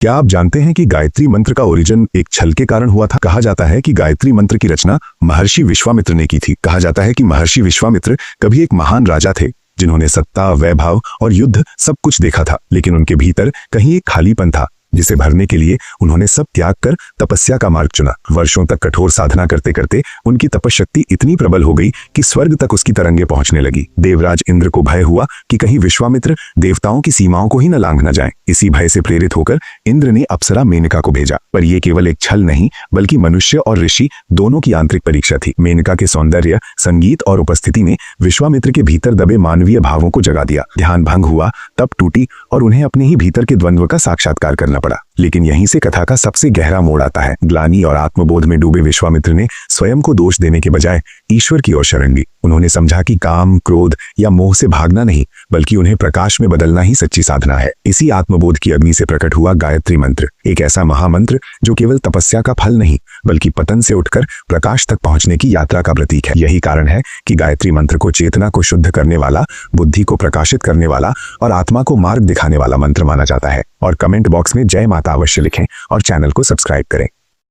क्या आप जानते हैं कि गायत्री मंत्र का ओरिजिन एक छल के कारण हुआ था? कहा जाता है कि गायत्री मंत्र की रचना महर्षि विश्वामित्र ने की थी। कहा जाता है कि महर्षि विश्वामित्र कभी एक महान राजा थे जिन्होंने सत्ता, वैभव और युद्ध सब कुछ देखा था, लेकिन उनके भीतर कहीं एक खालीपन था जिसे भरने के लिए उन्होंने सब त्याग कर तपस्या का मार्ग चुना। वर्षों तक कठोर साधना करते करते उनकी तपशक्ति इतनी प्रबल हो गई कि स्वर्ग तक उसकी तरंगे पहुंचने लगी। देवराज इंद्र को भय हुआ कि कहीं विश्वामित्र देवताओं की सीमाओं को ही न लांघ न जाएं। इसी भय से प्रेरित होकर इंद्र ने अप्सरा मेनका को भेजा, पर यह केवल एक छल नहीं बल्कि मनुष्य और ऋषि दोनों की आंतरिक परीक्षा थी। मेनका के सौंदर्य, संगीत और उपस्थिति ने विश्वामित्र के भीतर दबे मानवीय भावों को जगा दिया। ध्यान भंग हुआ, तप टूटी और उन्हें अपने ही भीतर के द्वंद्व का साक्षात्कार करना पड़ा। लेकिन यहीं से कथा का सबसे गहरा मोड़ आता है। ग्लानि और आत्मबोध में डूबे विश्वामित्र ने स्वयं को दोष देने के बजाय ईश्वर की ओर शरण ली। उन्होंने समझा कि काम, क्रोध या मोह से भागना नहीं बल्कि उन्हें प्रकाश में बदलना ही सच्ची साधना है। इसी आत्मबोध की अग्नि से प्रकट हुआ गायत्री मंत्र, एक ऐसा महामंत्र जो केवल तपस्या का फल नहीं बल्कि पतन से उठकर प्रकाश तक पहुंचने की यात्रा का प्रतीक है। यही कारण है कि गायत्री मंत्र को चेतना को शुद्ध करने वाला, बुद्धि को प्रकाशित करने वाला और आत्मा को मार्ग दिखाने वाला मंत्र माना जाता है। और कमेंट बॉक्स में जय माता अवश्य लिखें और चैनल को सब्सक्राइब करें।